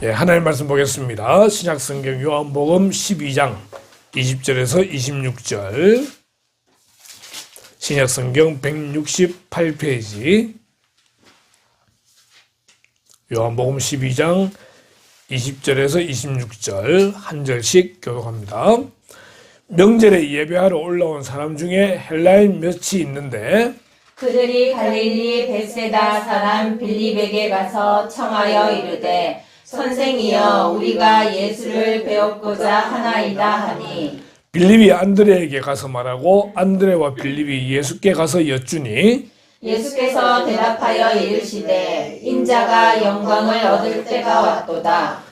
예, 하나님 말씀 보겠습니다. 신약성경 요한복음 12장 20절에서 26절, 신약성경 168페이지, 요한복음 12장 20절에서 26절 한 절씩 교독합니다. 명절에 예배하러 올라온 사람 중에 헬라인 몇이 있는데 그들이 갈릴리 벳세다 사람 빌립에게 가서 청하여 이르되 선생이여 우리가 예수를 배웠고자 하나이다 하니, 빌립이 안드레에게 가서 말하고 안드레와 빌립이 예수께 가서 여쭈니 예수께서 대답하여 이르시되 인자가 영광을 얻을 때가 왔도다.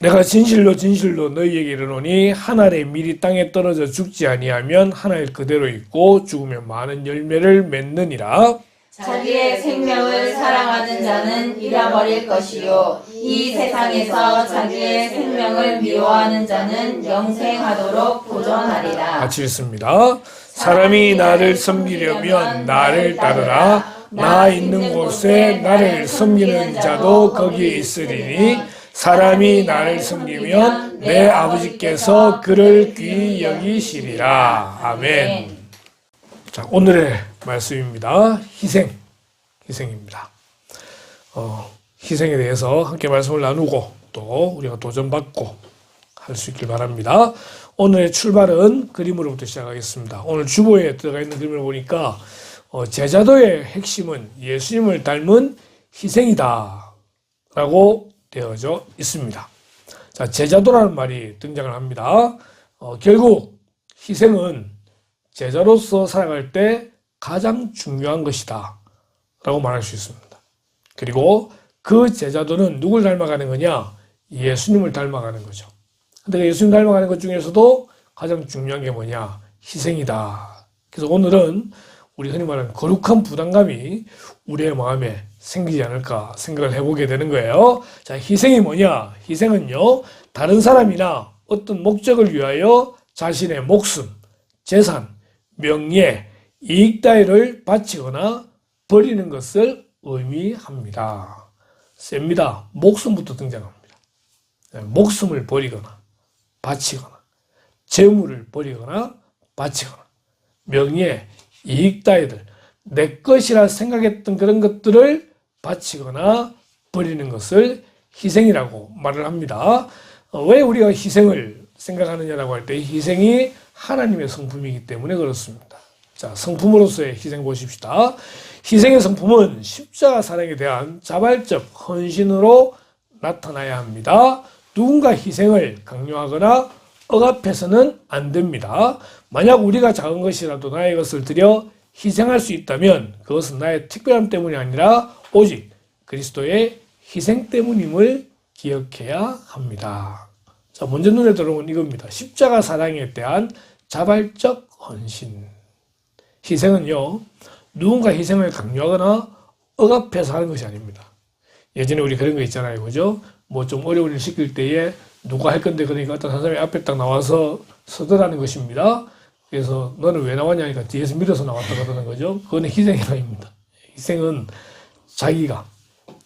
내가 진실로 진실로 너희에게 이르노니 한 알의 밀이 땅에 떨어져 죽지 아니하면 한 알 그대로 있고 죽으면 많은 열매를 맺느니라. 자기의 생명을 사랑하는 자는 잃어버릴 것이요 이 세상에서 자기의 생명을 미워하는 자는 영생하도록 보존하리라. 같이 읽습니다. 사람이 나를 섬기려면 나를 따르라. 나 있는 곳에 나를 섬기는 자도 거기에 있으리니 사람이 나를 섬기면 내 아버지께서 그를 귀히 여기시리라. 아멘. 자, 오늘의 말씀입니다. 희생입니다. 희생에 대해서 함께 말씀을 나누고 또 우리가 도전받고 할 수 있길 바랍니다. 오늘의 출발은 그림으로부터 시작하겠습니다. 오늘 주보에 들어가 있는 그림을 보니까 제자도의 핵심은 예수님을 닮은 희생이다 라고 되어져 있습니다. 자, 제자도라는 말이 등장을 합니다. 결국 희생은 제자로서 살아갈 때 가장 중요한 것이다 라고 말할 수 있습니다. 그리고 그 제자도는 누굴 닮아가는 거냐? 예수님을 닮아가는 거죠. 근데 예수님 닮아가는 것 중에서도 가장 중요한 게 뭐냐? 희생이다. 그래서 오늘은 우리 흔히 말하는 거룩한 부담감이 우리의 마음에 생기지 않을까 생각을 해보게 되는 거예요. 자, 희생이 뭐냐? 희생은요, 다른 사람이나 어떤 목적을 위하여 자신의 목숨, 재산, 명예, 이익 따위를 바치거나 버리는 것을 의미합니다. 셉니다. 목숨부터 등장합니다. 목숨을 버리거나 바치거나 재물을 버리거나 바치거나 명예, 이익 따위들, 내 것이라 생각했던 그런 것들을 바치거나 버리는 것을 희생이라고 말을 합니다. 왜 우리가 희생을 생각하느냐라고 할 때 희생이 하나님의 성품이기 때문에 그렇습니다. 자, 성품으로서의 희생 보십시다. 희생의 성품은 십자가 사랑에 대한 자발적 헌신으로 나타나야 합니다. 누군가 희생을 강요하거나 억압해서는 안 됩니다. 만약 우리가 작은 것이라도 나의 것을 들여 희생할 수 있다면 그것은 나의 특별함 때문이 아니라 오직 그리스도의 희생 때문임을 기억해야 합니다. 자, 먼저 눈에 들어오는 이겁니다. 십자가 사랑에 대한 자발적 헌신. 희생은요, 누군가 희생을 강요하거나 억압해서 하는 것이 아닙니다. 예전에 우리 그런 거 있잖아요. 그죠? 뭐 좀 어려운 일 시킬 때에 누가 할 건데 그러니까 어떤 사람이 앞에 딱 나와서 서더라는 것입니다. 그래서 너는 왜 나왔냐니까 뒤에서 밀어서 나왔다 그러는 거죠. 그거는 희생이 아닙니다. 희생은 자기가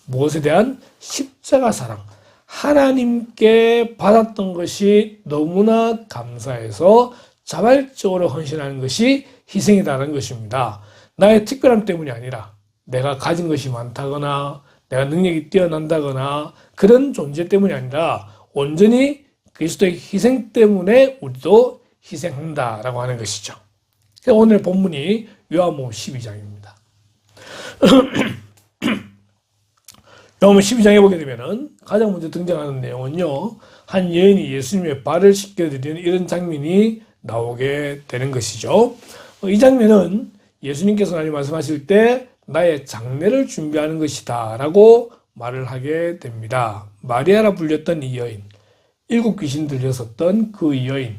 무엇에 대한 십자가 사랑, 하나님께 받았던 것이 너무나 감사해서 자발적으로 헌신하는 것이 희생이라는 것입니다. 나의 특별함 때문이 아니라 내가 가진 것이 많다거나 내가 능력이 뛰어난다거나 그런 존재 때문이 아니라 온전히 그리스도의 희생 때문에 우리도 희생한다라고 하는 것이죠. 오늘 본문이 요한복음 12장입니다. 요한복음 12장에 보게 되면은 가장 먼저 등장하는 내용은요, 한 여인이 예수님의 발을 씻겨드리는 이런 장면이 나오게 되는 것이죠. 이 장면은 예수님께서 나중에 말씀하실 때 나의 장례를 준비하는 것이다 라고 말을 하게 됩니다. 마리아라 불렸던 이 여인, 7 귀신 들렸었던 그 여인,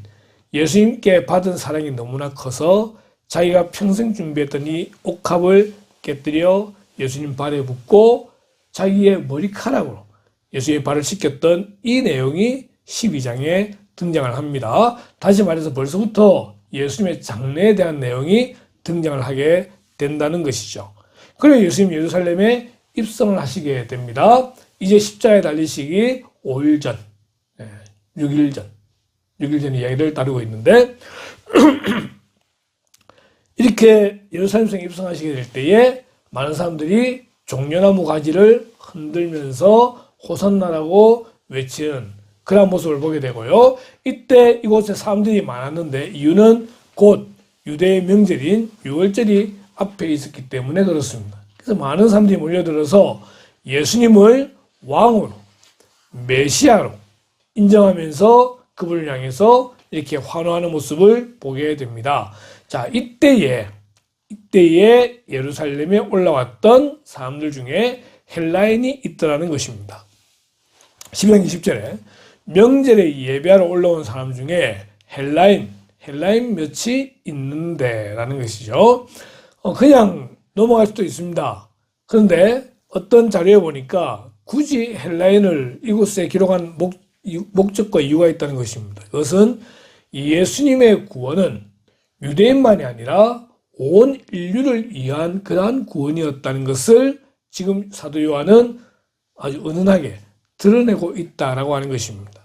예수님께 받은 사랑이 너무나 커서 자기가 평생 준비했던 이 옥합을 깨뜨려 예수님 발에 붓고 자기의 머리카락으로 예수의 발을 씻겼던 이 내용이 12장에 등장을 합니다. 다시 말해서 벌써부터 예수님의 장례에 대한 내용이 등장을 하게 된다는 것이죠. 그리고 예수님 예루살렘에 입성을 하시게 됩니다. 이제 십자가에 달리시기 5일 전, 6일 전, 6일 전 이야기를 다루고 있는데 이렇게 예루살렘성에 입성하시게 될 때에 많은 사람들이 종려나무 가지를 흔들면서 호산나라고 외치는 그런 모습을 보게 되고요. 이때 이곳에 사람들이 많았는데 이유는 곧 유대의 명절인 유월절이 앞에 있었기 때문에 그렇습니다. 그래서 많은 사람들이 몰려들어서 예수님을 왕으로, 메시아로 인정하면서 그분을 향해서 이렇게 환호하는 모습을 보게 됩니다. 자, 이때에 예루살렘에 올라왔던 사람들 중에 헬라인이 있더라는 것입니다. 12장 20절에 명절에 예배하러 올라온 사람 중에 헬라인 몇이 있는데 라는 것이죠. 그냥 넘어갈 수도 있습니다. 그런데 어떤 자료에 보니까 굳이 헬라인을 이곳에 기록한 목적과 이유가 있다는 것입니다. 그것은 예수님의 구원은 유대인만이 아니라 온 인류를 위한 그러한 구원이었다는 것을 지금 사도 요한은 아주 은은하게 드러내고 있다라고 하는 것입니다.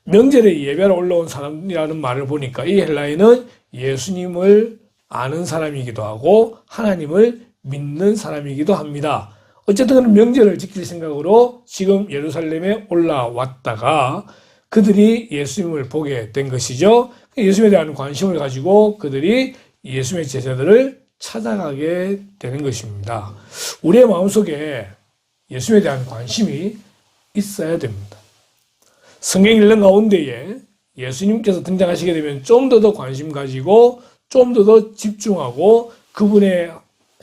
명절에 예배하러 올라온 사람이라는 말을 보니까 이 헬라인은 예수님을 아는 사람이기도 하고 하나님을 믿는 사람이기도 합니다. 어쨌든 명절을 지킬 생각으로 지금 예루살렘에 올라왔다가 그들이 예수님을 보게 된 것이죠. 예수님에 대한 관심을 가지고 그들이 예수님의 제자들을 찾아가게 되는 것입니다. 우리의 마음속에 예수님에 대한 관심이 있어야 됩니다. 성경 읽는 가운데에 예수님께서 등장하시게 되면 좀 더 관심 가지고 좀 더 집중하고 그분의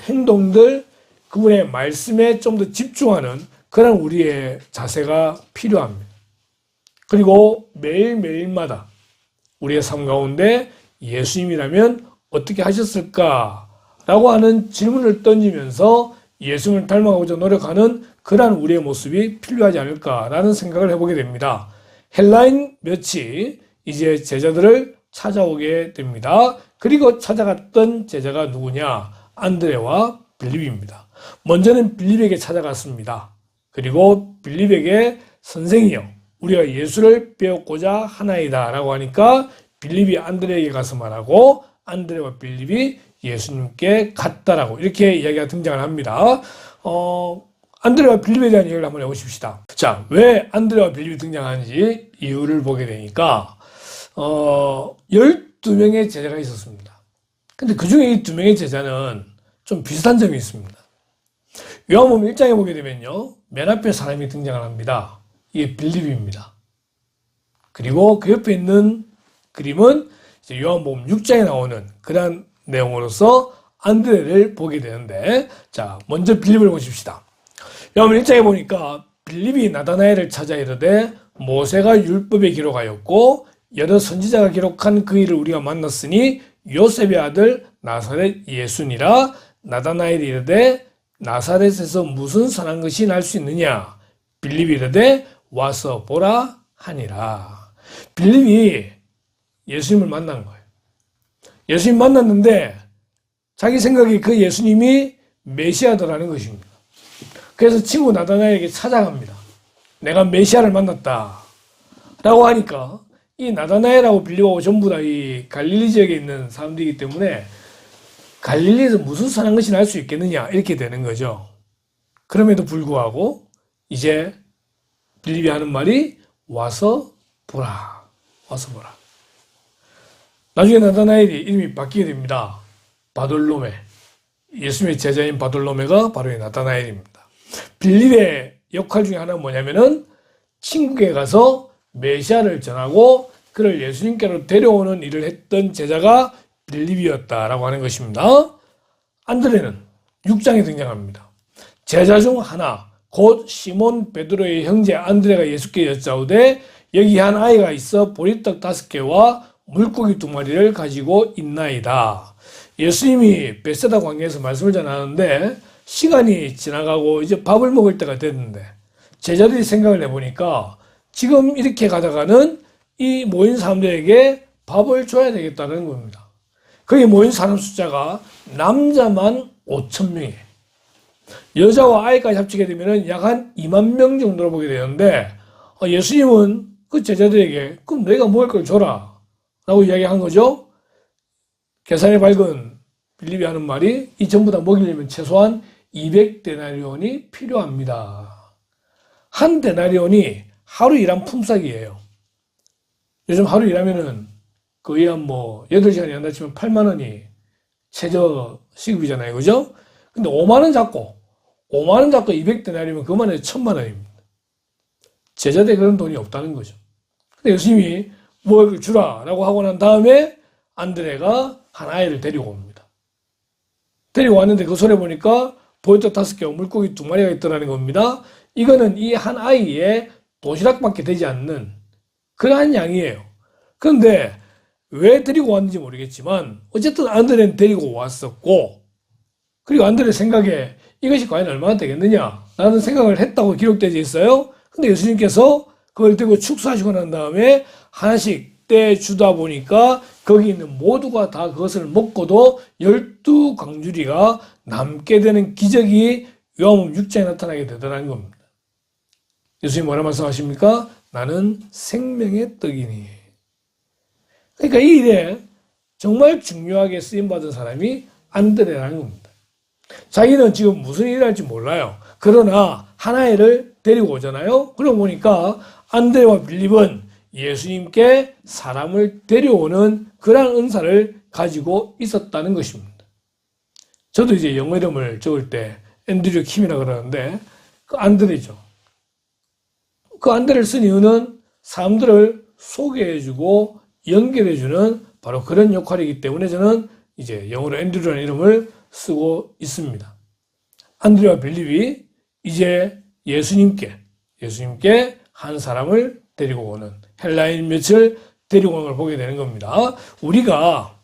행동들, 그분의 말씀에 좀 더 집중하는 그런 우리의 자세가 필요합니다. 그리고 매일매일마다 우리의 삶 가운데 예수님이라면 어떻게 하셨을까라고 하는 질문을 던지면서 예수님을 닮아가고자 노력하는 그러한 우리의 모습이 필요하지 않을까라는 생각을 해보게 됩니다. 헬라인 몇이 이제 제자들을 찾아오게 됩니다. 그리고 찾아갔던 제자가 누구냐? 안드레와 빌립입니다. 먼저는 빌립에게 찾아갔습니다. 그리고 빌립에게 선생이여 우리가 예수를 배웠고자 하나이다 라고 하니까 빌립이 안드레에게 가서 말하고 안드레와 빌립이 예수님께 갔다라고 이렇게 이야기가 등장을 합니다. 안드레와 빌립에 대한 이야기를 한번 해보십시다. 자, 왜 안드레와 빌립이 등장하는지 이유를 보게 되니까 12명의 제자가 있었습니다. 근데 그 중에 이 2명의 제자는 좀 비슷한 점이 있습니다. 요한복음 1장에 보게 되면요. 맨 앞에 사람이 등장을 합니다. 이게 빌립입니다. 그리고 그 옆에 있는 그림은 이제 요한복음 6장에 나오는 그런 내용으로서 안드레를 보게 되는데 자, 먼저 빌립을 보십시다. 요한복음 1장에 보니까 빌립이 나다나엘을 찾아 이르되 모세가 율법에 기록하였고 여러 선지자가 기록한 그 일을 우리가 만났으니 요셉의 아들 나사렛 예수니라. 나다나엘이 이르되 나사렛에서 무슨 선한 것이 날 수 있느냐? 빌립이 이르되 와서 보라 하니라. 빌립이 예수님을 만난 거예요. 예수님 만났는데 자기 생각이 그 예수님이 메시아더라는 것입니다. 그래서 친구 나다나엘에게 찾아갑니다. 내가 메시아를 만났다 라고 하니까 이 나다나엘하고 빌립하고 전부 다 이 갈릴리 지역에 있는 사람들이기 때문에 갈릴리에서 무슨 선한 것이 날 수 있겠느냐 이렇게 되는 거죠. 그럼에도 불구하고 이제 빌립이 하는 말이 와서 보라. 와서 보라. 나중에 나다나엘이 이름이 바뀌게 됩니다. 바돌로메. 예수님의 제자인 바돌로메가 바로 이 나다나엘입니다. 빌립의 역할 중에 하나는 뭐냐면은 친구에게 가서 메시아를 전하고 그를 예수님께로 데려오는 일을 했던 제자가 빌립이었다라고 하는 것입니다. 안드레는 6장에 등장합니다. 제자 중 하나 곧 시몬 베드로의 형제 안드레가 예수께 여짜오되 여기 한 아이가 있어 보리떡 5개와 물고기 2마리를 가지고 있나이다. 예수님이 벳세다 광야에서 말씀을 전하는데 시간이 지나가고 이제 밥을 먹을 때가 됐는데 제자들이 생각을 해보니까 지금 이렇게 가다가는 이 모인 사람들에게 밥을 줘야 되겠다는 겁니다. 거기 모인 사람 숫자가 남자만 5,000명이에요. 여자와 아이까지 합치게 되면 약 한 2만 명 정도로 보게 되는데 예수님은 그 제자들에게 그럼 내가 먹을 걸 줘라 라고 이야기한 거죠. 계산이 밝은 빌립이 하는 말이 이 전부 다 먹이려면 최소한 200데나리온이 필요합니다. 한 데나리온이 하루 일한 품삯이에요. 요즘 하루 일하면은 거의 한 8시간이 한다 치면 8만 원이 최저 시급이잖아요. 그죠? 근데 5만 원 잡고 200데나리면 그만해도 1,000만 원입니다. 제자들이 그런 돈이 없다는 거죠. 근데 예수님이 먹을 걸 주라라고 하고 난 다음에 안드레가 한 아이를 데리고 옵니다. 데리고 왔는데 그 손에 보니까 보리떡 5개와 물고기 2마리가 있더라는 겁니다. 이거는 이 한 아이의 도시락밖에 되지 않는 그러한 양이에요. 그런데 왜 데리고 왔는지 모르겠지만 어쨌든 안드레는 데리고 왔었고, 그리고 안드레 생각에 이것이 과연 얼마나 되겠느냐 라는 생각을 했다고 기록되어 있어요. 근데 예수님께서 그걸 들고 축사하시고 난 다음에 하나씩 떼주다 보니까 거기 있는 모두가 다 그것을 먹고도 12광주리가 남게 되는 기적이 요한복음 6장에 나타나게 되더라는 겁니다. 예수님 뭐라 말씀하십니까? 나는 생명의 떡이니. 그러니까 이 일에 정말 중요하게 쓰임받은 사람이 안드레라는 겁니다. 자기는 지금 무슨 일을 할지 몰라요. 그러나 하나를 데리고 오잖아요. 그러고 보니까 안드레와 빌립은 예수님께 사람을 데려오는 그런 은사를 가지고 있었다는 것입니다. 저도 이제 영어 이름을 적을 때 앤드류 킴이라 그러는데 그 안드레죠. 그 안드레를 쓴 이유는 사람들을 소개해주고 연결해주는 바로 그런 역할이기 때문에 저는 이제 영어로 앤드류라는 이름을 쓰고 있습니다. 안드레와 빌립이 이제 예수님께 한 사람을 데리고 오는 헬라인 몇을 데리고 오는 걸 보게 되는 겁니다. 우리가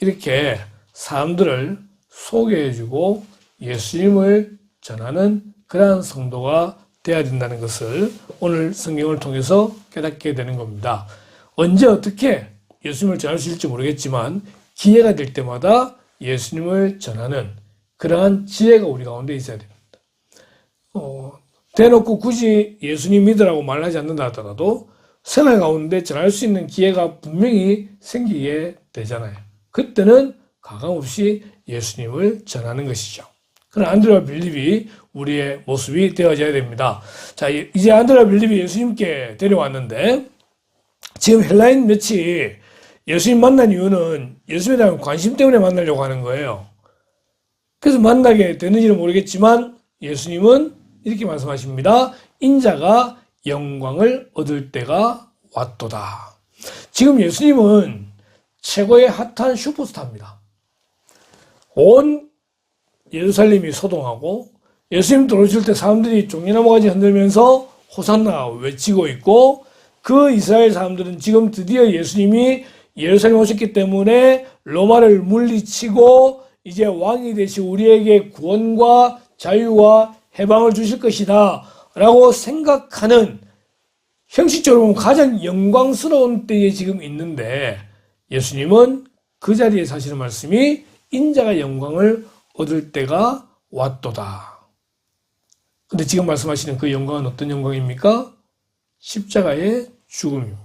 이렇게 사람들을 소개해주고 예수님을 전하는 그러한 성도가 되어야 된다는 것을 오늘 성경을 통해서 깨닫게 되는 겁니다. 언제 어떻게 예수님을 전할 수 있을지 모르겠지만 기회가 될 때마다 예수님을 전하는 그러한 지혜가 우리 가운데 있어야 됩니다. 대놓고 굳이 예수님 믿으라고 말하지 않는다 하더라도 생활 가운데 전할 수 있는 기회가 분명히 생기게 되잖아요. 그때는 가감없이 예수님을 전하는 것이죠. 그런 안드레와 빌립이 우리의 모습이 되어져야 됩니다. 자, 이제 안드레와 빌립이 예수님께 데려왔는데 지금 헬라인 몇이 예수님 만난 이유는 예수님에 대한 관심 때문에 만나려고 하는 거예요. 그래서 만나게 되는지는 모르겠지만 예수님은 이렇게 말씀하십니다. 인자가 영광을 얻을 때가 왔도다. 지금 예수님은 최고의 핫한 슈퍼스타입니다. 온 예루살렘이 소동하고 예수님 들어오실 때 사람들이 종려나무가지 흔들면서 호산나 외치고 있고, 그 이스라엘 사람들은 지금 드디어 예수님이 예루살렘 오셨기 때문에 로마를 물리치고 이제 왕이 되시고 우리에게 구원과 자유와 해방을 주실 것이다 라고 생각하는, 형식적으로 보면 가장 영광스러운 때에 지금 있는데 예수님은 그 자리에 사시는 말씀이 인자가 영광을 얻을 때가 왔도다. 근데 지금 말씀하시는 그 영광은 어떤 영광입니까? 십자가의 죽음입니다.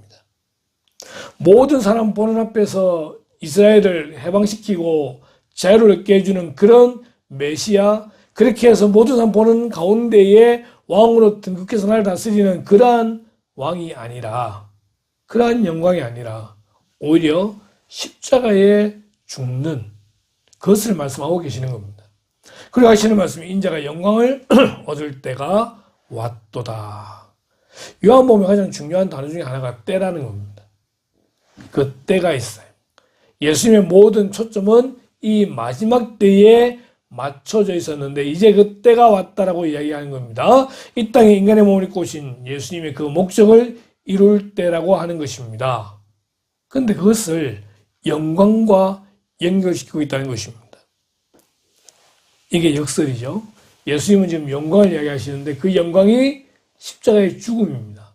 모든 사람 보는 앞에서 이스라엘을 해방시키고 자유를 얻게 해주는 그런 메시아, 그렇게 해서 모든 사람 보는 가운데에 왕으로 등극해서 나를 다스리는 그러한 왕이 아니라, 그러한 영광이 아니라 오히려 십자가에 죽는 그것을 말씀하고 계시는 겁니다. 그리고 하시는 말씀이 인자가 영광을 얻을 때가 왔도다. 요한복음의 가장 중요한 단어 중에 하나가 때라는 겁니다. 그 때가 있어요. 예수님의 모든 초점은 이 마지막 때에 맞춰져 있었는데 이제 그 때가 왔다라고 이야기하는 겁니다. 이 땅에 인간의 몸을 입고 오신 예수님의 그 목적을 이룰 때라고 하는 것입니다. 그런데 그것을 영광과 연결시키고 있다는 것입니다. 이게 역설이죠. 예수님은 지금 영광을 이야기하시는데 그 영광이 십자가의 죽음입니다.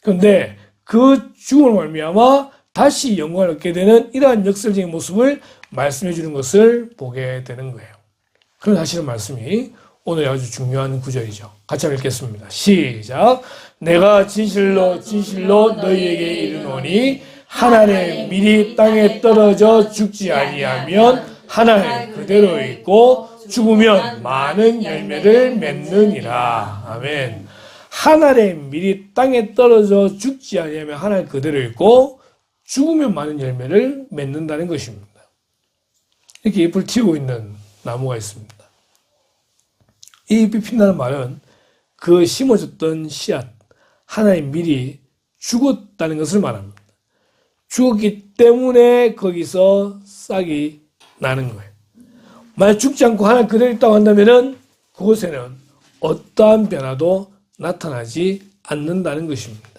그런데 그 죽음을 말미암아 다시 영광을 얻게 되는 이러한 역설적인 모습을 말씀해 주는 것을 보게 되는 거예요. 그런 하시는 말씀이 오늘 아주 중요한 구절이죠. 같이 한번 읽겠습니다. 시작. 내가 진실로 진실로 너희에게 이르노니 한 알에 미리 땅에 떨어져 죽지 아니하면 한 알 그대로 있고 죽으면 많은 열매를 맺느니라. 아멘. 한 알에 미리 땅에 떨어져 죽지 아니하면 한 알 그대로 있고 죽으면 많은 열매를 맺는다는 것입니다. 이렇게 잎을 틔우고 있는 나무가 있습니다. 이 잎이 핀다는 말은 그 심어졌던 씨앗 하나의 밀이 죽었다는 것을 말합니다. 죽었기 때문에 거기서 싹이 나는 거예요. 만약 죽지 않고 하나 그대로 있다고 한다면은 그곳에는 어떠한 변화도 나타나지 않는다는 것입니다.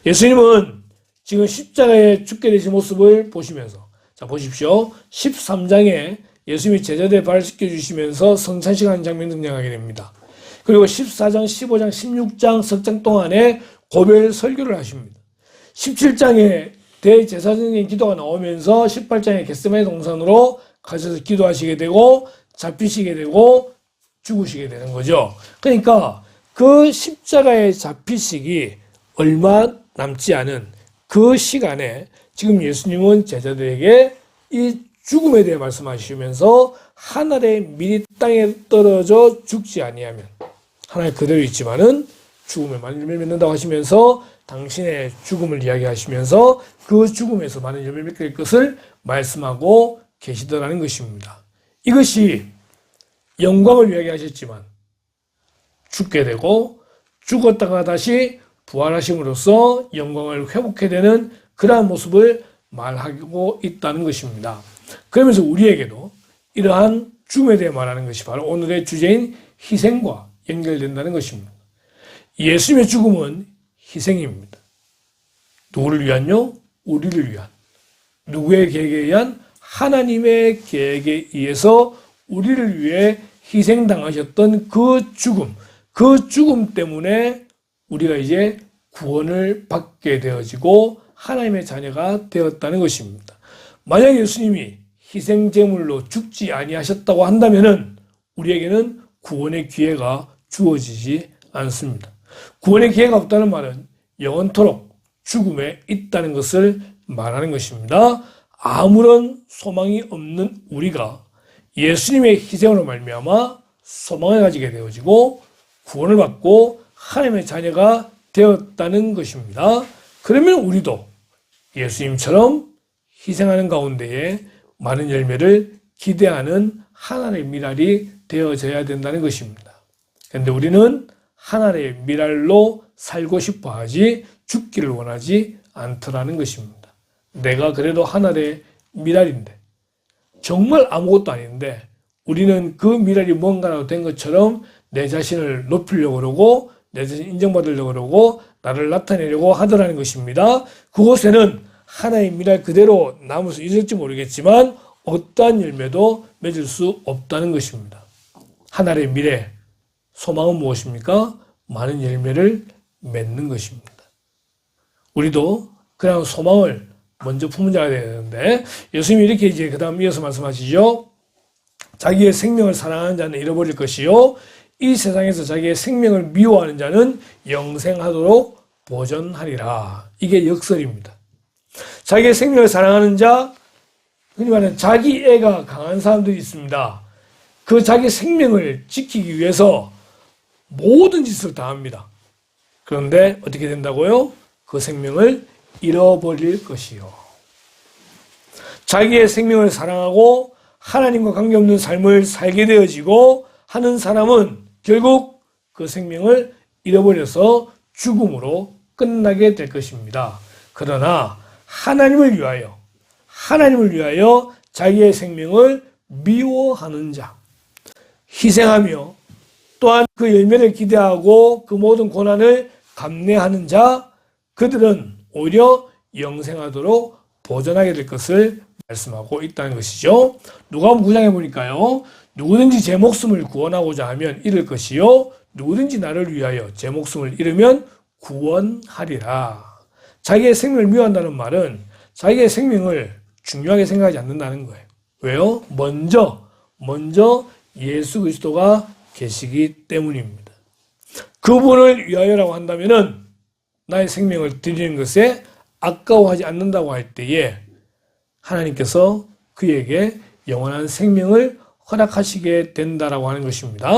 예수님은 지금 십자가에 죽게 되신 모습을 보시면서, 자 보십시오. 13장에 예수님이 제자들의 발을 씻겨주시면서 성찬식 하는 장면이 등장하게 됩니다. 그리고 14장, 15장, 16장 석장 동안에 고별 설교를 하십니다. 17장에 대제사장의 기도가 나오면서 18장에 겟세마네 동산으로 가셔서 기도하시게 되고 잡히시게 되고 죽으시게 되는 거죠. 그러니까 그 십자가에 잡히시기 얼마 남지 않은 그 시간에 지금 예수님은 제자들에게 이 죽음에 대해 말씀하시면서 한 알에 미리 땅에 떨어져 죽지 아니하면 하나에 그대로 있지만은 죽음에 많은 열매를 맺는다고 하시면서 당신의 죽음을 이야기하시면서 그 죽음에서 많은 열매를 맺게 될 것을 말씀하고 계시더라는 것입니다. 이것이 영광을 이야기하셨지만 죽게 되고 죽었다가 다시 부활하심으로써 영광을 회복해야 되는 그러한 모습을 말하고 있다는 것입니다. 그러면서 우리에게도 이러한 죽음에 대해 말하는 것이 바로 오늘의 주제인 희생과 연결된다는 것입니다. 예수님의 죽음은 희생입니다. 누구를 위한요? 우리를 위한. 누구의 계획에 의한? 하나님의 계획에 의해서 우리를 위해 희생당하셨던 그 죽음 때문에 우리가 이제 구원을 받게 되어지고 하나님의 자녀가 되었다는 것입니다. 만약 예수님이 희생제물로 죽지 아니하셨다고 한다면은 우리에게는 구원의 기회가 주어지지 않습니다. 구원의 기회가 없다는 말은 영원토록 죽음에 있다는 것을 말하는 것입니다. 아무런 소망이 없는 우리가 예수님의 희생으로 말미암아 소망을 가지게 되어지고 구원을 받고 하나님의 자녀가 되었다는 것입니다. 그러면 우리도 예수님처럼 희생하는 가운데에 많은 열매를 기대하는 하나님의 미랄이 되어져야 된다는 것입니다. 그런데 우리는 하나님의 미랄로 살고 싶어 하지 죽기를 원하지 않더라는 것입니다. 내가 그래도 하나님의 미랄인데 정말 아무것도 아닌데 우리는 그 미랄이 뭔가라도 된 것처럼 내 자신을 높이려고 그러고 내 자신 인정받으려고 그러고 나를 나타내려고 하더라는 것입니다. 그곳에는 하나의 미랄 그대로 남을 수 있을지 모르겠지만 어떠한 열매도 맺을 수 없다는 것입니다. 하나의 미래, 소망은 무엇입니까? 많은 열매를 맺는 것입니다. 우리도 그런 소망을 먼저 품은 자가 되어야 되는데 예수님이 이렇게 이제 그 다음 이어서 말씀하시죠. 자기의 생명을 사랑하는 자는 잃어버릴 것이요 이 세상에서 자기의 생명을 미워하는 자는 영생하도록 보존하리라. 이게 역설입니다. 자기의 생명을 사랑하는 자, 흔히 말하는 자기 애가 강한 사람들이 있습니다. 그 자기 생명을 지키기 위해서 모든 짓을 다 합니다. 그런데 어떻게 된다고요? 그 생명을 잃어버릴 것이요. 자기의 생명을 사랑하고 하나님과 관계없는 삶을 살게 되어지고 하는 사람은 결국 그 생명을 잃어버려서 죽음으로 끝나게 될 것입니다. 그러나 하나님을 위하여 자기의 생명을 미워하는 자, 희생하며 또한 그 열매를 기대하고 그 모든 고난을 감내하는 자, 그들은 오히려 영생하도록 보존하게 될 것을 말씀하고 있다는 것이죠. 누가복음 9장에 보니까요. 누구든지 제 목숨을 구원하고자 하면 잃을 것이요 누구든지 나를 위하여 제 목숨을 잃으면 구원하리라. 자기의 생명을 미워한다는 말은 자기의 생명을 중요하게 생각하지 않는다는 거예요. 왜요? 먼저 예수 그리스도가 계시기 때문입니다. 그분을 위하여라고 한다면은 나의 생명을 드리는 것에 아까워하지 않는다고 할 때에 하나님께서 그에게 영원한 생명을 허락하시게 된다라고 하는 것입니다.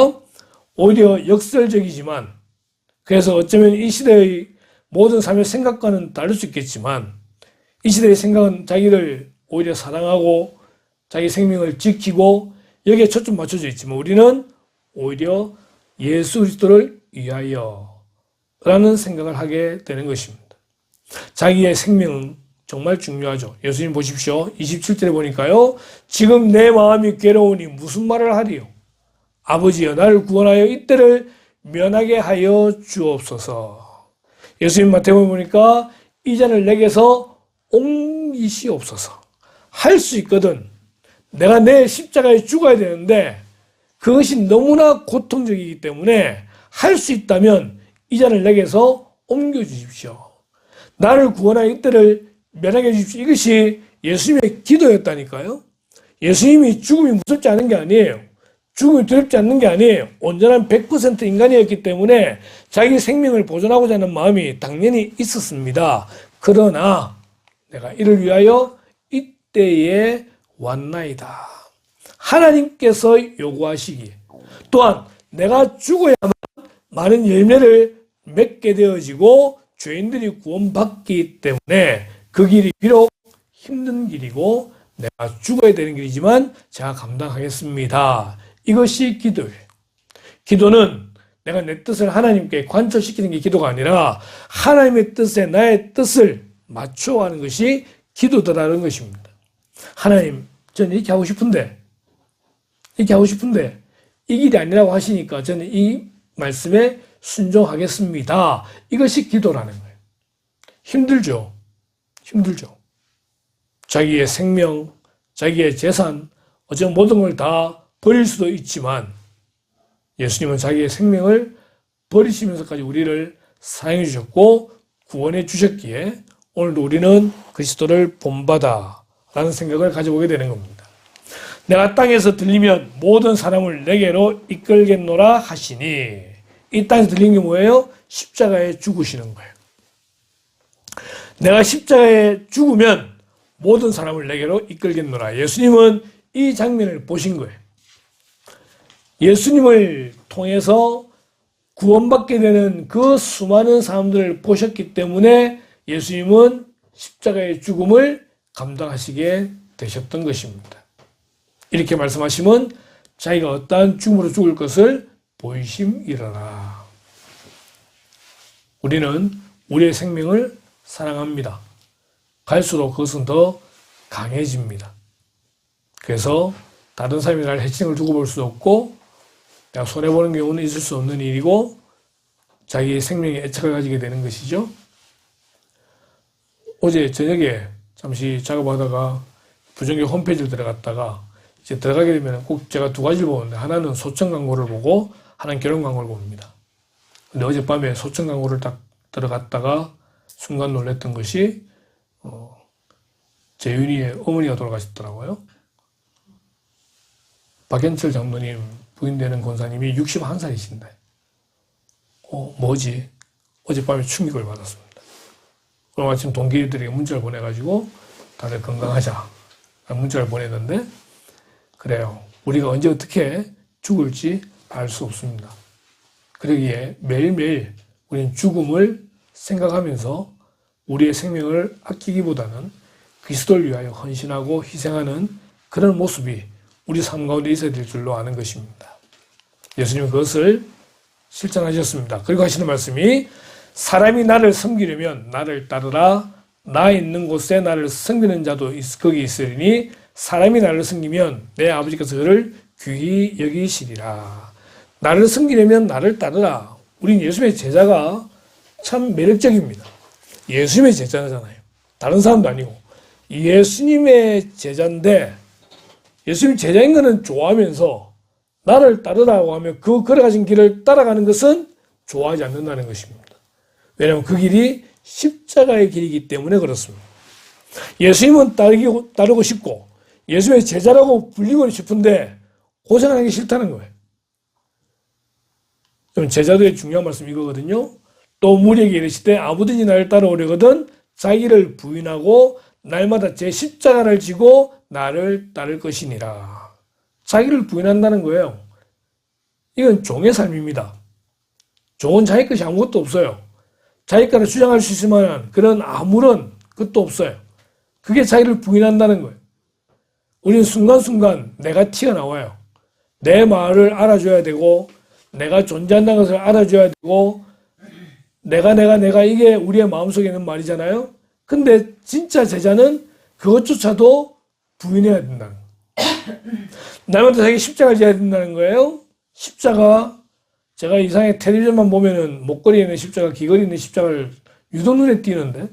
오히려 역설적이지만, 그래서 어쩌면 이 시대의 모든 삶의 생각과는 다를 수 있겠지만, 이 시대의 생각은 자기를 오히려 사랑하고 자기 생명을 지키고 여기에 초점 맞춰져 있지만, 우리는 오히려 예수 그리스도를 위하여 라는 생각을 하게 되는 것입니다. 자기의 생명은 정말 중요하죠. 예수님 보십시오. 27절에 보니까요. 지금 내 마음이 괴로우니 무슨 말을 하리요. 아버지여 나를 구원하여 이때를 면하게 하여 주옵소서. 예수님 마태복음 보니까 이 잔을 내게서 옮기시옵소서. 할 수 있거든. 내가 내 십자가에 죽어야 되는데 그것이 너무나 고통적이기 때문에 할 수 있다면 이 잔을 내게서 옮겨주십시오. 나를 구원하여 이때를 면하게 해주십시오. 이것이 예수님의 기도였다니까요. 예수님이 죽음이 무섭지 않은 게 아니에요. 죽음이 두렵지 않는 게 아니에요. 온전한 100% 인간이었기 때문에 자기 생명을 보존하고자 하는 마음이 당연히 있었습니다. 그러나 내가 이를 위하여 이때에 왔나이다. 하나님께서 요구하시기에 또한 내가 죽어야만 많은 열매를 맺게 되어지고 죄인들이 구원받기 때문에 그 길이 비록 힘든 길이고 내가 죽어야 되는 길이지만 제가 감당하겠습니다. 이것이 기도예요. 기도는 내가 내 뜻을 하나님께 관철시키는 게 기도가 아니라 하나님의 뜻에 나의 뜻을 맞춰가는 것이 기도다라는 것입니다. 하나님, 저는 이렇게 하고 싶은데 이 길이 아니라고 하시니까 저는 이 말씀에 순종하겠습니다. 이것이 기도라는 거예요. 힘들죠. 자기의 생명, 자기의 재산, 어쩌면 모든 걸 다 버릴 수도 있지만 예수님은 자기의 생명을 버리시면서까지 우리를 사랑해 주셨고 구원해 주셨기에 오늘도 우리는 그리스도를 본받아라는 생각을 가져보게 되는 겁니다. 내가 땅에서 들리면 모든 사람을 내게로 이끌겠노라 하시니, 이 땅에서 들린 게 뭐예요? 십자가에 죽으시는 거예요. 내가 십자가에 죽으면 모든 사람을 내게로 이끌겠노라. 예수님은 이 장면을 보신 거예요. 예수님을 통해서 구원받게 되는 그 수많은 사람들을 보셨기 때문에 예수님은 십자가의 죽음을 감당하시게 되셨던 것입니다. 이렇게 말씀하시면 자기가 어떠한 죽음으로 죽을 것을 보이심이라라. 우리는 우리의 생명을 사랑합니다. 갈수록 그것은 더 강해집니다. 그래서 다른 사람이 날 해칭을 두고 볼 수 없고 내가 손해보는 경우는 있을 수 없는 일이고 자기의 생명에 애착을 가지게 되는 것이죠. 어제 저녁에 잠시 작업하다가 부정교 홈페이지를 들어갔다가 이제 들어가게 되면 꼭 제가 두 가지를 보는데 하나는 소청 광고를 보고 하나는 결혼 광고를 봅니다. 근데 어젯밤에 소청 광고를 딱 들어갔다가 순간 놀랐던 것이 재윤이의 어머니가 돌아가셨더라고요. 박현철 장로님 부인 되는 권사님이 61살이신데 뭐지? 어젯밤에 충격을 받았습니다. 그럼 아침 동기들에게 문자를 보내가지고 다들 건강하자 문자를 보냈는데 그래요. 우리가 언제 어떻게 죽을지 알 수 없습니다. 그러기에 매일매일 우리는 죽음을 생각하면서 우리의 생명을 아끼기보다는 그리스도를 위하여 헌신하고 희생하는 그런 모습이 우리 삶 가운데 있어야 될 줄로 아는 것입니다. 예수님은 그것을 실천하셨습니다. 그리고 하시는 말씀이 사람이 나를 섬기려면 나를 따르라. 나 있는 곳에 나를 섬기는 자도 거기 있으리니 사람이 나를 섬기면 내 아버지께서 그를 귀히 여기시리라. 나를 섬기려면 나를 따르라. 우린 예수님의 제자가 참 매력적입니다. 예수님의 제자잖아요. 다른 사람도 아니고 예수님의 제자인데 예수님 제자인 것은 좋아하면서 나를 따르라고 하면 그 걸어가신 길을 따라가는 것은 좋아하지 않는다는 것입니다. 왜냐하면 그 길이 십자가의 길이기 때문에 그렇습니다. 예수님은 따르고 싶고 예수님의 제자라고 불리고 싶은데 고생하기 싫다는 거예요. 그럼 제자들의 중요한 말씀 이거거든요. 또 무리에게 이르시되 아무든지 나를 따라오려거든 자기를 부인하고 날마다 제 십자가를 지고 나를 따를 것이니라. 자기를 부인한다는 거예요. 이건 종의 삶입니다. 종은 자기 것이 아무것도 없어요. 자기 것을 주장할 수 있을 만한 그런 아무런 것도 없어요. 그게 자기를 부인한다는 거예요. 우리는 순간순간 내가 튀어나와요. 내 말을 알아줘야 되고 내가 존재한다는 것을 알아줘야 되고 내가 이게 우리의 마음속에 있는 말이잖아요. 근데 진짜 제자는 그것조차도 부인해야 된다는 거예요. 날마다 자기 십자가를 져야 된다는 거예요. 십자가, 제가 이상하게 텔레비전만 보면은 목걸이에 있는 십자가, 귀걸이에 있는 십자가를 유독 눈에 띄는데,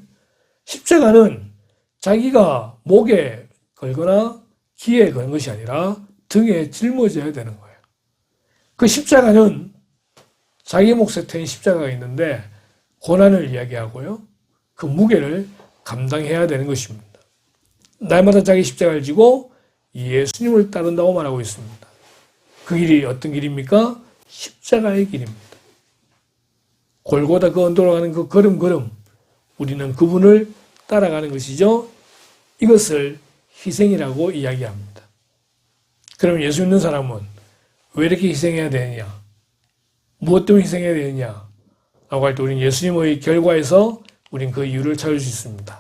십자가는 자기가 목에 걸거나 귀에 거는 것이 아니라 등에 짊어져야 되는 거예요. 그 십자가는 자기 몫에 태인 십자가가 있는데 고난을 이야기하고요. 그 무게를 감당해야 되는 것입니다. 날마다 자기 십자가를 지고 예수님을 따른다고 말하고 있습니다. 그 길이 어떤 길입니까? 십자가의 길입니다. 골고다 그 언덕으로 가는 그 걸음걸음 우리는 그분을 따라가는 것이죠. 이것을 희생이라고 이야기합니다. 그럼 예수 믿는 사람은 왜 이렇게 희생해야 되느냐? 무엇 때문에 희생해야 되느냐? 라고 할 때 우리는 예수님의 결과에서 우리는 그 이유를 찾을 수 있습니다.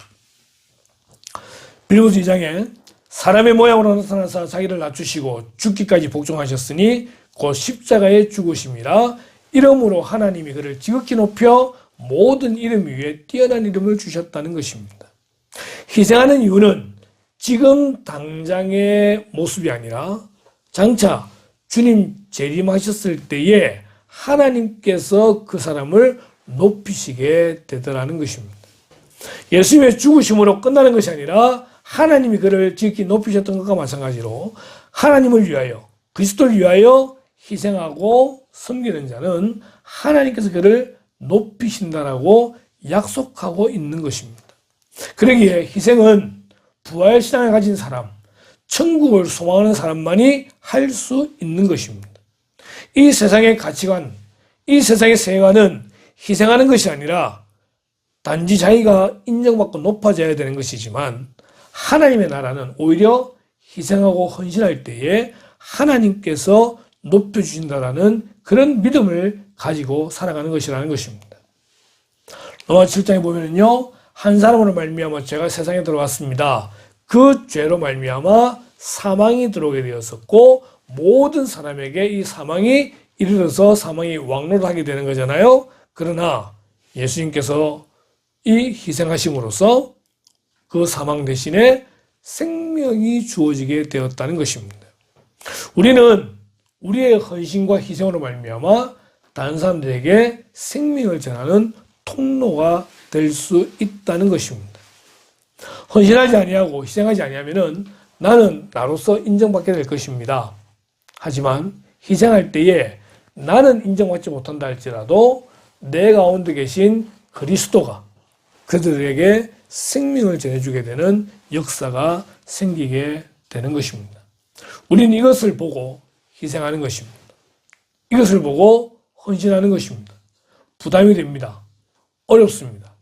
빌립보서 2장에 사람의 모양으로 나타나서 자기를 낮추시고 죽기까지 복종하셨으니 곧 십자가에 죽으심이라. 이름으로 하나님이 그를 지극히 높여 모든 이름 위에 뛰어난 이름을 주셨다는 것입니다. 희생하는 이유는 지금 당장의 모습이 아니라 장차 주님 재림하셨을 때에 하나님께서 그 사람을 높이시게 되더라는 것입니다. 예수님의 죽으심으로 끝나는 것이 아니라 하나님이 그를 지극히 높이셨던 것과 마찬가지로 하나님을 위하여 그리스도를 위하여 희생하고 섬기는 자는 하나님께서 그를 높이신다라고 약속하고 있는 것입니다. 그러기에 희생은 부활신앙을 가진 사람, 천국을 소망하는 사람만이 할 수 있는 것입니다. 이 세상의 가치관, 이 세상의 세계관은 희생하는 것이 아니라 단지 자기가 인정받고 높아져야 되는 것이지만 하나님의 나라는 오히려 희생하고 헌신할 때에 하나님께서 높여주신다라는 그런 믿음을 가지고 살아가는 것이라는 것입니다. 로마 7장에 보면요, 한 사람으로 말미암아 죄가 세상에 들어왔습니다. 그 죄로 말미암아 사망이 들어오게 되었었고 모든 사람에게 이 사망이 이르러서 사망이 왕노릇하게 되는 거잖아요. 그러나 예수님께서 이 희생하심으로써 그 사망 대신에 생명이 주어지게 되었다는 것입니다. 우리는 우리의 헌신과 희생으로 말미암아 다른 사람들에게 생명을 전하는 통로가 될 수 있다는 것입니다. 헌신하지 아니하고 희생하지 아니하면은 나는 나로서 인정받게 될 것입니다. 하지만 희생할 때에 나는 인정받지 못한다 할지라도 내 가운데 계신 그리스도가 그들에게 생명을 전해주게 되는 역사가 생기게 되는 것입니다. 우리는 이것을 보고 희생하는 것입니다. 이것을 보고 헌신하는 것입니다. 부담이 됩니다. 어렵습니다.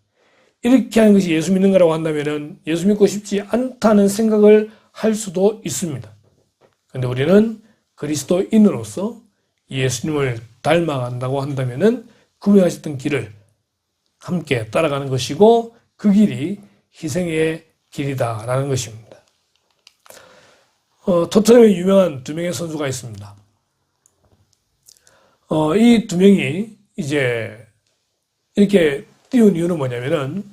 이렇게 하는 것이 예수 믿는 거라고 한다면 예수 믿고 싶지 않다는 생각을 할 수도 있습니다. 그런데 우리는 그리스도인으로서 예수님을 닮아간다고 한다면 그분이 하셨던 길을 함께 따라가는 것이고 그 길이 희생의 길이다라는 것입니다. 토트넘에 유명한 두 명의 선수가 있습니다. 이 두 명이 이제 이렇게 띄운 이유는 뭐냐면은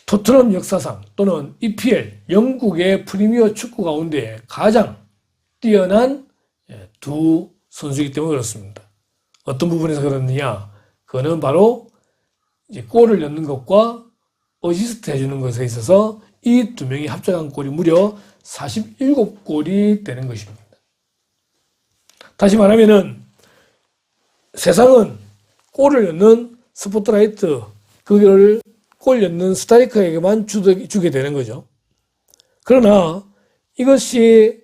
토트넘 역사상 또는 EPL 영국의 프리미어 축구 가운데 가장 뛰어난 두 선수이기 때문에 그렇습니다. 어떤 부분에서 그렇느냐? 그거는 바로 이제 골을 넣는 것과 어시스트 해주는 것에 있어서 이 두 명이 합작한 골이 무려 47골이 되는 것입니다. 다시 말하면은 세상은 골을 넣는 스포트라이트, 그걸 골 넣는 스트라이커에게만 주게 되는 거죠. 그러나 이것이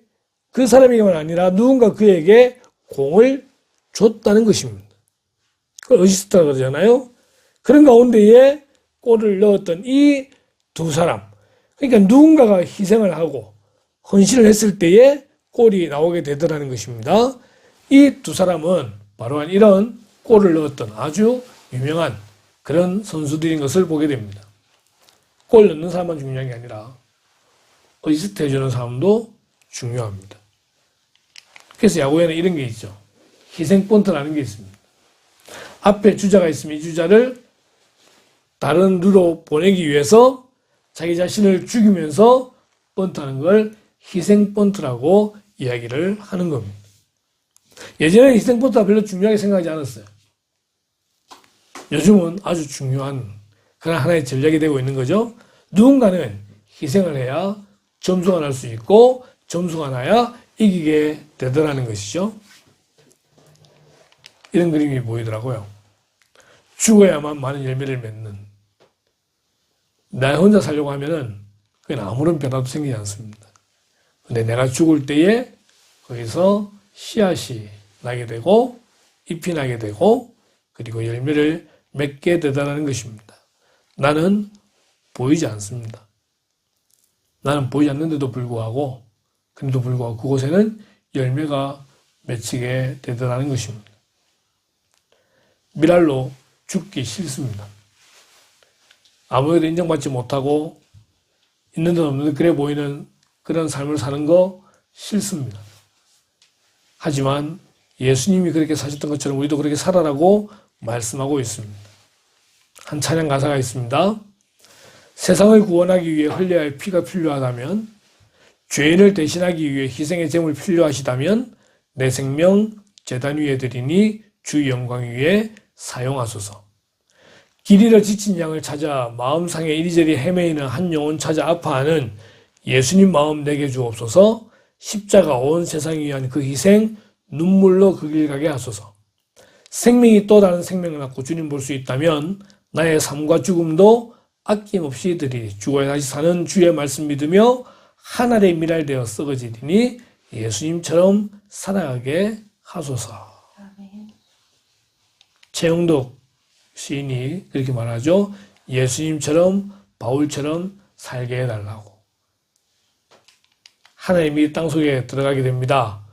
그 사람에게만 아니라 누군가 그에게 공을 줬다는 것입니다. 그걸 어시스트라고 그러잖아요. 그런 가운데에 골을 넣었던 이 두 사람, 그러니까 누군가가 희생을 하고 헌신을 했을 때에 골이 나오게 되더라는 것입니다. 이 두 사람은 바로 이런 골을 넣었던 아주 유명한 그런 선수들인 것을 보게 됩니다. 골 넣는 사람만 중요한 게 아니라 어시스트 해주는 사람도 중요합니다. 그래서 야구에는 이런 게 있죠. 희생 번트라는 게 있습니다. 앞에 주자가 있으면 이 주자를 다른 루로 보내기 위해서 자기 자신을 죽이면서 번트하는 걸 희생 번트라고 이야기를 하는 겁니다. 예전에 희생 번트가 별로 중요하게 생각하지 않았어요. 요즘은 아주 중요한 그런 하나의 전략이 되고 있는 거죠. 누군가는 희생을 해야 점수가 날 수 있고 점수가 나야 이기게 되더라는 것이죠. 이런 그림이 보이더라고요. 죽어야만 많은 열매를 맺는. 나 혼자 살려고 하면은 그건 아무런 변화도 생기지 않습니다. 근데 내가 죽을 때에 거기서 씨앗이 나게 되고 잎이 나게 되고 그리고 열매를 맺게 되다라는 것입니다. 나는 보이지 않습니다. 나는 보이지 않는데도 불구하고 그곳에는 열매가 맺히게 되더라는 것입니다. 미랄로 죽기 싫습니다. 아무에도 인정받지 못하고 있는 듯 없는 듯 그래 보이는 그런 삶을 사는 거 싫습니다. 하지만 예수님이 그렇게 사셨던 것처럼 우리도 그렇게 살아라고 말씀하고 있습니다. 한 찬양 가사가 있습니다. 세상을 구원하기 위해 흘려야 할 피가 필요하다면, 죄인을 대신하기 위해 희생의 제물이 필요하시다면 내 생명 제단 위에 드리니 주 영광 위에 사용하소서. 길 잃어 지친 양을 찾아 마음상에 이리저리 헤매이는 한 영혼 찾아 아파하는 예수님 마음 내게 주옵소서. 십자가 온 세상을 위한 그 희생 눈물로 그 길 가게 하소서. 생명이 또 다른 생명을 낳고 주님 볼 수 있다면 나의 삶과 죽음도 아낌없이 드리리. 죽어야 다시 사는 주의 말씀 믿으며 한 알의 미랄되어 썩어지리니 예수님처럼 살아가게 하소서. 최영덕 시인이 그렇게 말하죠. 예수님처럼 바울처럼 살게 해달라고. 하나님이 땅속에 들어가게 됩니다.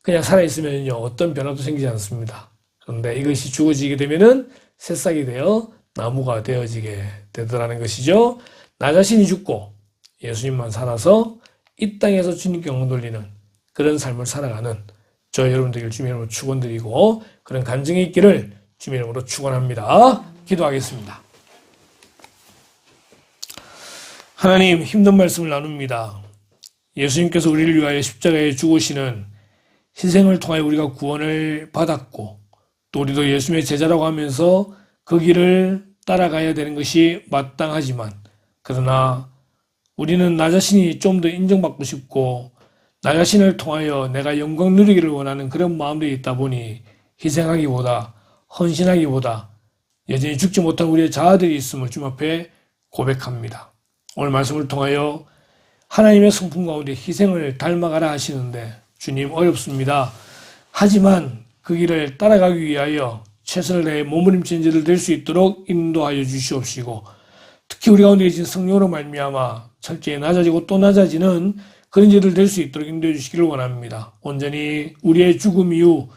그냥 살아있으면요 어떤 변화도 생기지 않습니다. 그런데 이것이 죽어지게 되면은 새싹이 되어 나무가 되어지게 되더라는 것이죠. 나 자신이 죽고 예수님만 살아서 이 땅에서 주님께 영광 돌리는 그런 삶을 살아가는 저 여러분들 주님의 이름으로 축원드리고 그런 간증이 있기를 주님의 이름으로 축원합니다. 기도하겠습니다. 하나님, 힘든 말씀을 나눕니다. 예수님께서 우리를 위하여 십자가에 죽으시는 희생을 통하여 우리가 구원을 받았고 또 우리도 예수님의 제자라고 하면서 그 길을 따라가야 되는 것이 마땅하지만 그러나 우리는 나 자신이 좀 더 인정받고 싶고 나 자신을 통하여 내가 영광 누리기를 원하는 그런 마음들이 있다 보니 희생하기보다 헌신하기보다 여전히 죽지 못한 우리의 자아들이 있음을 주님 앞에 고백합니다. 오늘 말씀을 통하여 하나님의 성품 가운데 희생을 닮아가라 하시는데 주님 어렵습니다. 하지만 그 길을 따라가기 위하여 최선을 다해 몸부림치는 자들 될 수 있도록 인도하여 주시옵시고 특히 우리 가운데 계신 성령으로 말미암아 철저히 낮아지고 또 낮아지는 그런 자들 될 수 있도록 인도해 주시기를 원합니다. 온전히 우리의 죽음 이후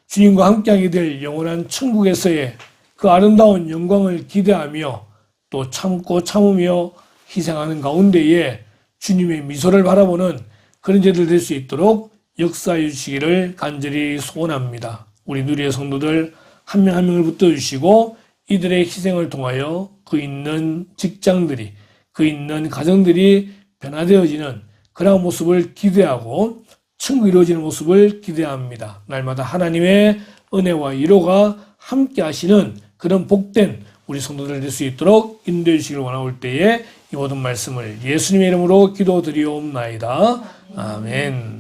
주님과 함께하게 될 영원한 천국에서의 그 아름다운 영광을 기대하며 또 참고 참으며 희생하는 가운데에 주님의 미소를 바라보는 그런 자들 될 수 있도록 역사해 주시기를 간절히 소원합니다. 우리 누리의 성도들 한 명 한 명을 붙들어주시고 이들의 희생을 통하여 그 있는 직장들이 그 있는 가정들이 변화되어지는 그러한 모습을 기대하고 천국이 이루어지는 모습을 기대합니다. 날마다 하나님의 은혜와 위로가 함께 하시는 그런 복된 우리 성도들 될 수 있도록 인도해 주시기를 원하올 때에 이 모든 말씀을 예수님의 이름으로 기도드리옵나이다. 아멘.